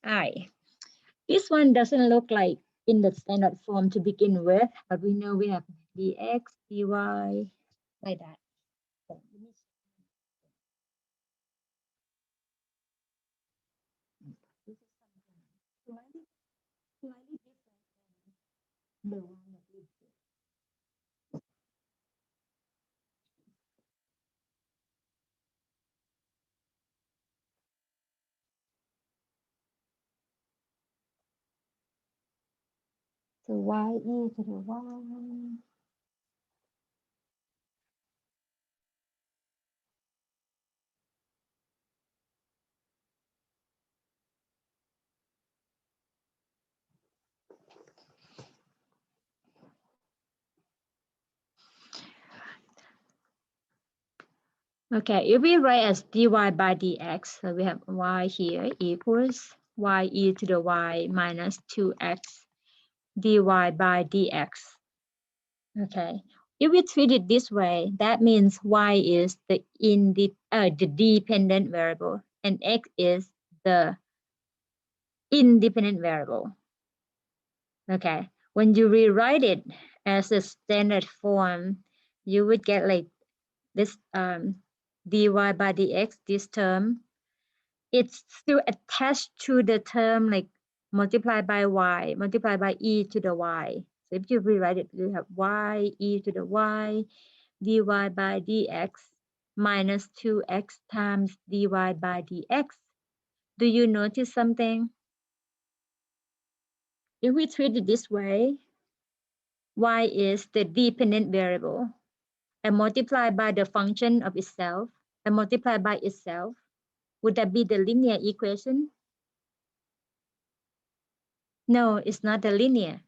All right. This one doesn't look like in the standard form to begin with, but we know we have dx, dy, like that. So let me this is something slightly different than the one that we did. So y to the y. Okay, if we write as dy by dx, so we have y here equals y to the y minus 2x dy by dx. Okay, if we treat it this way, that means y is the dependent variable and x is the independent variable. Okay, when you rewrite it as a standard form, you would get like this dy by dx, this term, it's still attached to the term like multiplied by y, multiplied by e to the y. So if you rewrite it, you have y e to the y dy by dx minus 2x times dy by dx. Do you notice something? If we treat it this way, y is the dependent variable and multiplied by the function of itself and multiplied by itself. Would that be the linear equation? No, it's not a linear.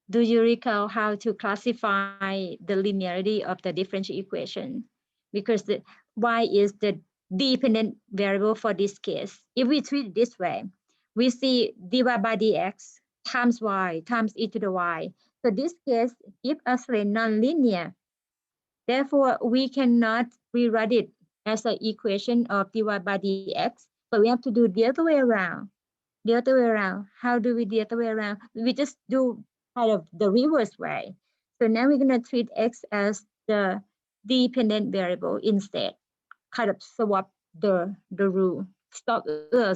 Do you recall how to classify the linearity of the differential equation? Because the y is the dependent variable for this case. If we treat it this way, we see dy by dx times y times e to the y. So this case gives us a nonlinear. Therefore, we cannot rewrite it as an equation of dy by dx. So we have to do the other way around. The other way around. How do we the other way around? We just do kind of the reverse way. So now we're going to treat x as the dependent variable instead. Kind of swap the rule. Swap the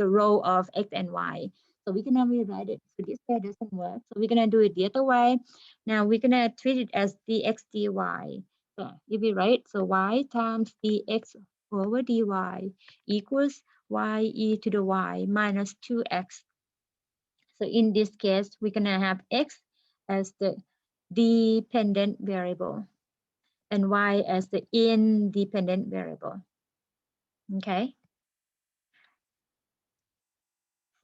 row of x and y. So we're gonna rewrite it. So this way doesn't work. So we're gonna do it the other way. Now we're gonna treat it as dx dy. So if we write, so y times dx over dy equals y e to the y minus 2x. So in this case, we're gonna have x as the dependent variable and y as the independent variable. Okay.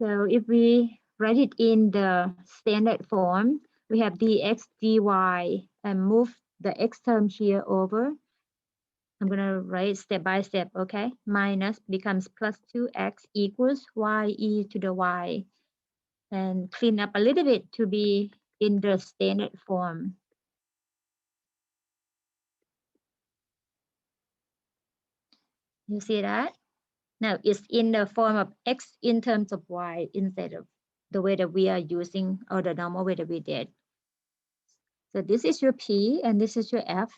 So if we write it in the standard form, we have dx dy and move the x term here over. I'm going to write step by step, okay? Minus becomes plus 2x equals y e to the y. And clean up a little bit to be in the standard form. You see that? Now it's in the form of x in terms of y instead of the way that we are using or the normal way that we did. So this is your P and this is your F.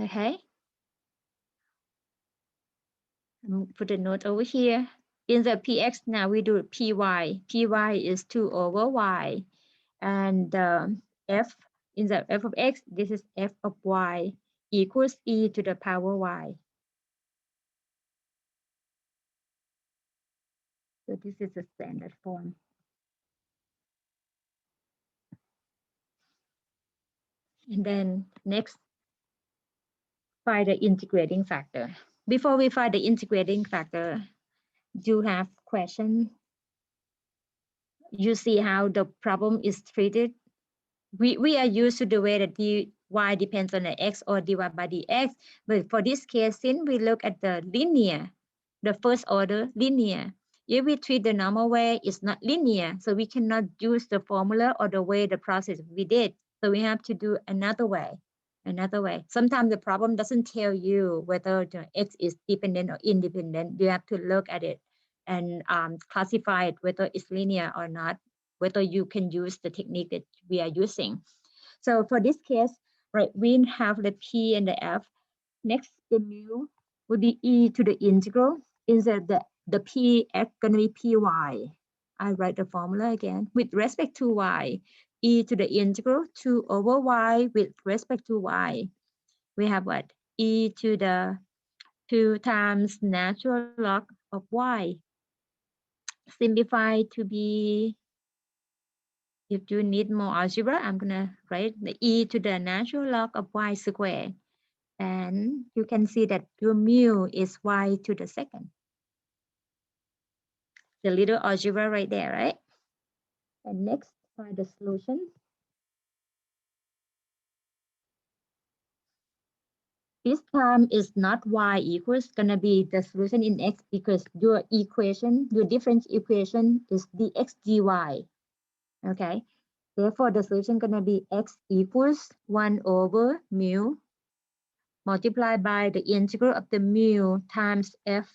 Okay. Put a note over here. In the PX now we do PY. PY is 2 over Y. And F, in the F of X, this is F of Y equals E to the power Y. So this is the standard form. And then next, find the integrating factor. Before we find the integrating factor, do you have questions? You see how the problem is treated? We are used to the way that the y depends on the x or dy by dx. But for this case, since we look at the linear, the first order linear, if we treat the normal way, it's not linear. So we cannot use the formula or the way the process we did. So we have to do another way. Another way. Sometimes the problem doesn't tell you whether the x is dependent or independent. You have to look at it and classify it whether it's linear or not, whether you can use the technique that we are using. So for this case, right, we have the p and the f. Next, the mu would be e to the integral. Instead, the px going to be py. I write the formula again. With respect to y, e to the integral 2 over y with respect to y. We have what? E to the 2 times natural log of y. Simplify to be, if you need more algebra, I'm going to write the e to the natural log of y squared. And you can see that your mu is y to the second. The little algebra right there, right? And next, find the solution. This time is not y equals gonna be the solution in x because your equation, your difference equation is dx dy. Okay, therefore the solution gonna be x equals 1 over mu multiplied by the integral of the mu times f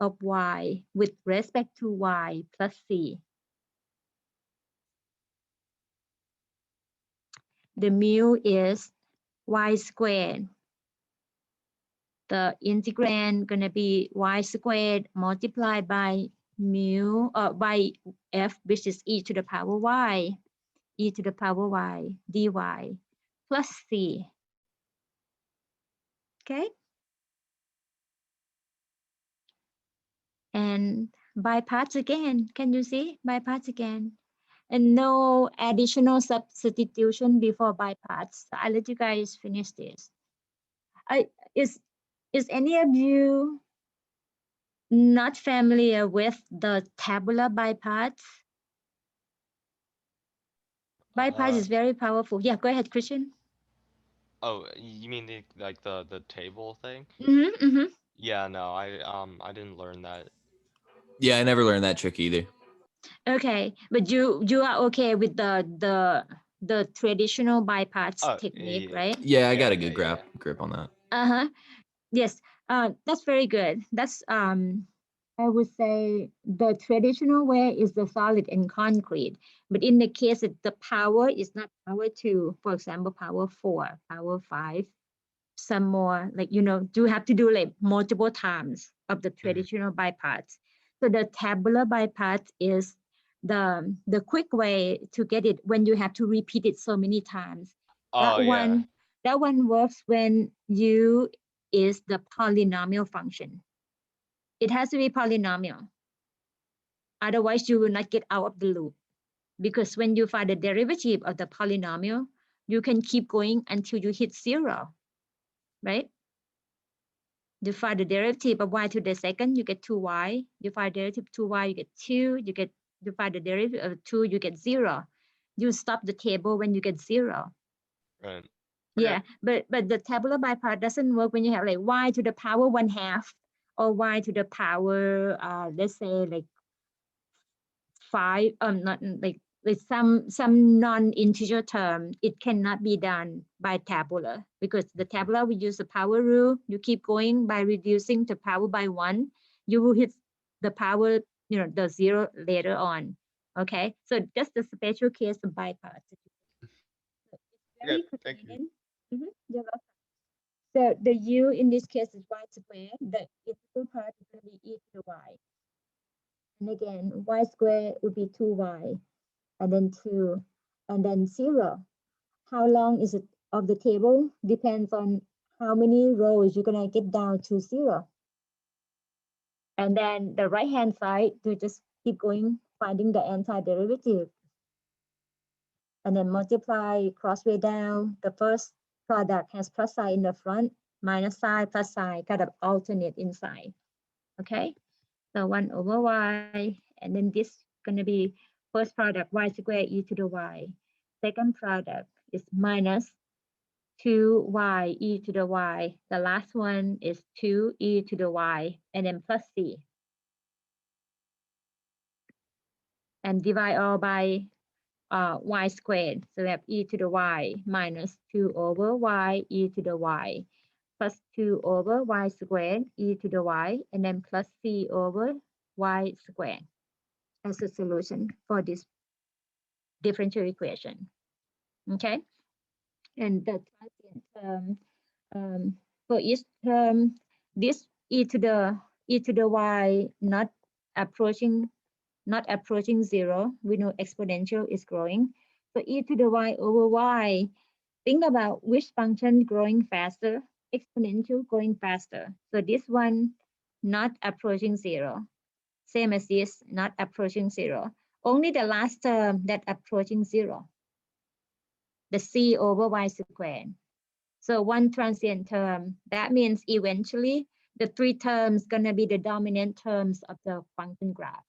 of y with respect to y plus c. The mu is y squared. The integrand gonna be y squared multiplied by mu by f, which is e to the power y, e to the power y dy plus c. Okay, and by parts again. Can you see by parts again? And no additional substitution before by parts. So I'll let you guys finish this. Is any of you not familiar with the tabular by parts? By parts is very powerful. Yeah, go ahead, Christian. Oh, you mean the table thing? Mm-hmm, mm-hmm. Yeah, no, I didn't learn that. Yeah, I never learned that trick either. Okay, but you are okay with the traditional by parts Oh, technique, yeah, right? Yeah, I got yeah, a good yeah, yeah. grip on that. Uh-huh. Yes. That's very good. That's I would say the traditional way is the solid and concrete. But in the case that the power is not power 2, for example, power 4, power 5, some more like you have to do like multiple times of the Mhm. traditional by parts. So the tabular by parts is the quick way to get it when you have to repeat it so many times. Oh that yeah, one that one works when u is the polynomial function. It has to be polynomial, otherwise you will not get out of the loop, because when you find the derivative of the polynomial, you can keep going until you hit 0, right? You find the derivative of y to the second, you get 2y. You find the derivative of 2y, you get 2. You find the derivative of 2, you get 0. You stop the table when you get 0. right. Yeah, but the tabular by part doesn't work when you have like y to the power 1/2 or y to the power let's say like 5, not like with some non-integer term. It cannot be done by tabular because the tabular we use the power rule. You keep going by reducing the power by 1, you will hit the power, the 0 later on. Okay, so just the special case of by parts. It's Yeah, very thank you. convenient. You're welcome. So the u in this case is y squared. The integral part is going to be e to the y. And again, y squared would be 2y, and then 2, and then 0. How long is it of the table depends on how many rows you're going to get down to 0. And then the right hand side, you just keep going, finding the antiderivative. And then multiply, cross way down. The first product has plus sign in the front, minus sign, plus sign, kind of alternate inside. Okay, so 1 over y, and then this going to be first product y squared e to the y. Second product is minus 2y e to the y. The last one is 2e to the y, and then plus c. And divide all by y squared. So we have e to the y minus 2 over y e to the y plus 2 over y squared e to the y, and then plus c over y squared as a solution for this differential equation. Okay, and the transient term for each term, this e to the y not approaching 0. We know exponential is growing. So e to the y over y, think about which function growing faster, exponential going faster. So this one not approaching 0. Same as this, not approaching 0. Only the last term that approaching 0, the c over y squared. So one transient term, that means eventually the 3 terms gonna be the dominant terms of the function graph.